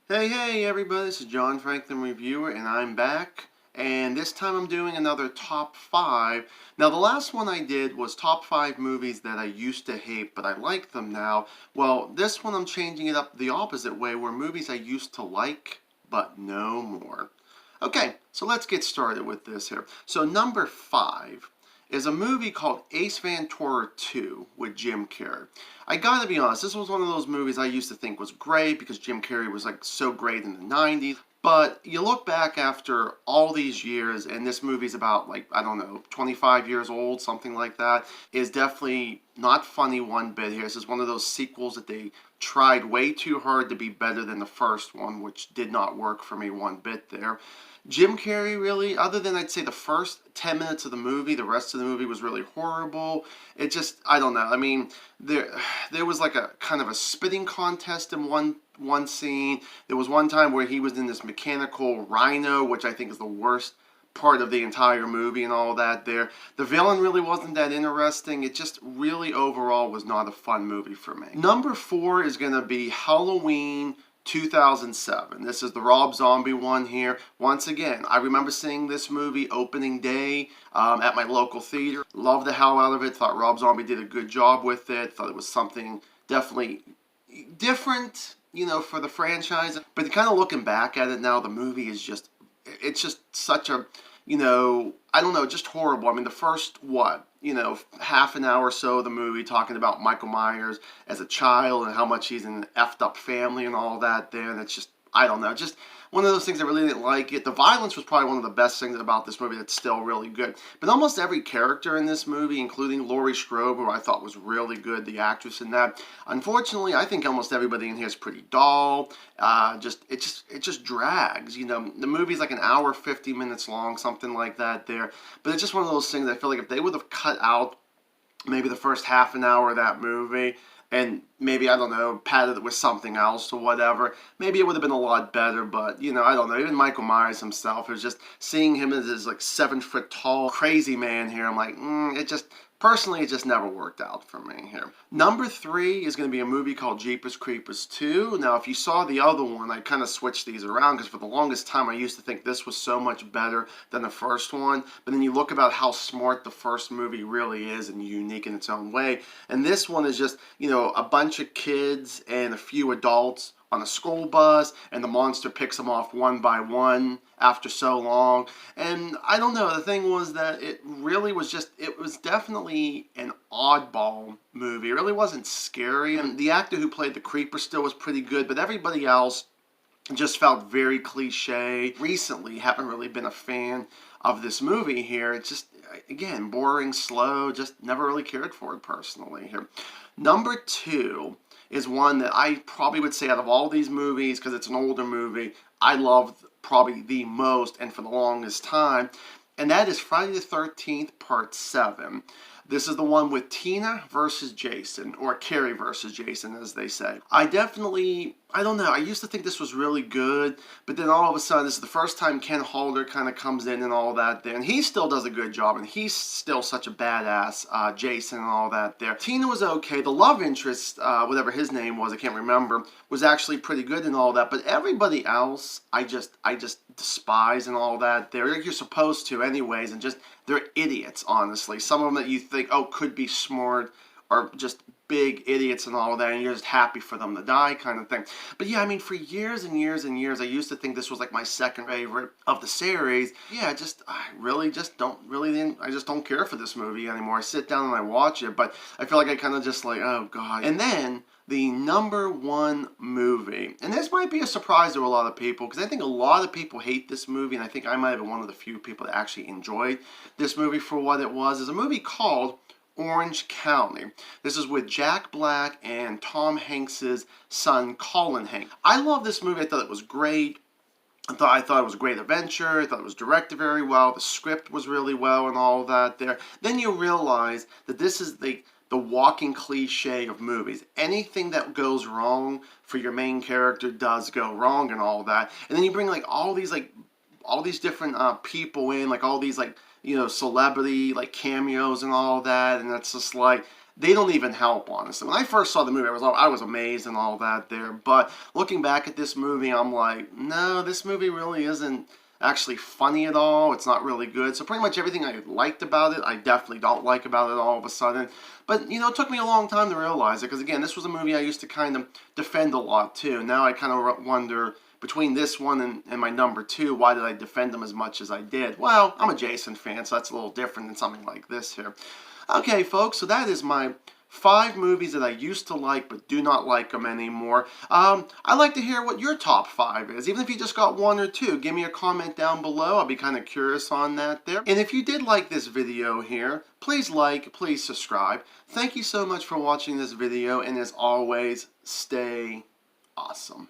Hey everybody, this is John Franklin Reviewer and I'm back. And this time I'm doing another top 5. Now the last one I did was top 5 movies that I used to hate but I like them now. Well, this one I'm changing it up the opposite way where movies I used to like but no more. Okay, so let's get started with this here. So number 5 is a movie called Ace Ventura 2 with Jim Carrey. I gotta be honest, this was one of those movies I used to think was great because Jim Carrey was like so great in the 90s. But you look back after all these years, and this movie's about like, I don't know, 25 years old, something like that, is definitely not funny one bit here. This is one of those sequels that they tried way too hard to be better than the first one, which did not work for me one bit there. Jim Carrey really, other than I'd say the first 10 minutes of the movie, the rest of the movie was really horrible. It just, I don't know. I mean, there was like a kind of a spitting contest in one scene. There was one time where he was in this mechanical rhino, which I think is the worst part of the entire movie and all that there. The villain really wasn't that interesting. It just really overall was not a fun movie for me. Number 4 is going to be Halloween 2007. This is the Rob Zombie one here. Once again, I remember seeing this movie opening day at my local theater. Loved the hell out of it. Thought Rob Zombie did a good job with it. Thought it was something definitely different, for the franchise. But kind of looking back at it now, the movie is just, it's just such a, I don't know, just horrible. I mean, the first, half an hour or so of the movie talking about Michael Myers as a child and how much he's in an effed up family and all that there. And it's just, I don't know, just one of those things I really didn't like it. The violence was probably one of the best things about this movie that's still really good. But almost every character in this movie, including Laurie Strode, who I thought was really good, the actress in that. Unfortunately, I think almost everybody in here is pretty dull. It just drags. The movie's like an hour, 50 minutes long, something like that there. But it's just one of those things I feel like if they would have cut out maybe the first half an hour of that movie and maybe, I don't know, padded it with something else or whatever, maybe it would have been a lot better. But, I don't know, even Michael Myers himself, it was just seeing him as this like 7 foot tall crazy man here, I'm like, personally, it just never worked out for me here. Number 3 is going to be a movie called Jeepers Creepers 2. Now, if you saw the other one, I kind of switched these around because for the longest time I used to think this was so much better than the first one. But then you look about how smart the first movie really is and unique in its own way. And this one is just, a bunch of kids and a few adults on a school bus, and the monster picks them off one by one after so long. And I don't know, the thing was that it really was just, it was definitely an oddball movie. It really wasn't scary, and the actor who played the creeper still was pretty good, but everybody else just felt very cliche. Recently, haven't really been a fan of this movie here. It's just, again, boring, slow, just never really cared for it personally here. Number 2 is one that I probably would say out of all these movies, because it's an older movie, I loved probably the most and for the longest time, and that is Friday the 13th Part 7. This is the one with Tina versus Jason, or Carrie versus Jason, as they say. I don't know, I used to think this was really good, but then all of a sudden, this is the first time Ken Halder kind of comes in and all that there, and he still does a good job, and he's still such a badass, Jason and all that there. Tina was okay. The love interest, whatever his name was, I can't remember, was actually pretty good and all that, but everybody else, I just despise and all that there. Like you're supposed to anyways, and just, they're idiots, honestly. Some of them that you think, oh, could be smart, are just big idiots and all that, and you're just happy for them to die kind of thing. But yeah, I mean, for years and years and years, I used to think this was like my second favorite of the series. Yeah, I just don't care for this movie anymore. I sit down and I watch it, but I feel like I kind of just like, oh God. And then the number 1 movie, and this might be a surprise to a lot of people because I think a lot of people hate this movie, and I think I might have been one of the few people that actually enjoyed this movie for what it was, is a movie called Orange County. This is with Jack Black and Tom Hanks's son, Colin Hanks. I love this movie. I thought it was great. I thought it was a great adventure. I thought it was directed very well. The script was really well and all that there. Then you realize that this is the walking cliche of movies. Anything that goes wrong for your main character does go wrong and all that. And then you bring all these different people in, all these celebrity cameos and all that, and it's just like, they don't even help, honestly. When I first saw the movie, I was amazed and all that there. But looking back at this movie, I'm like, no, this movie really isn't actually funny at all. It's not really good. So pretty much everything I liked about it, I definitely don't like about it all of a sudden. But, you know, it took me a long time to realize it, because again, this was a movie I used to kind of defend a lot too. Now I kind of wonder, between this one and my number 2, why did I defend them as much as I did? Well, I'm a Jason fan, so that's a little different than something like this here. Okay, folks, so that is my 5 movies that I used to like but do not like them anymore. I'd like to hear what your top 5 is. Even if you just got 1 or 2, give me a comment down below. I'll be kind of curious on that there. And if you did like this video here, please like, please subscribe. Thank you so much for watching this video, and as always, stay awesome.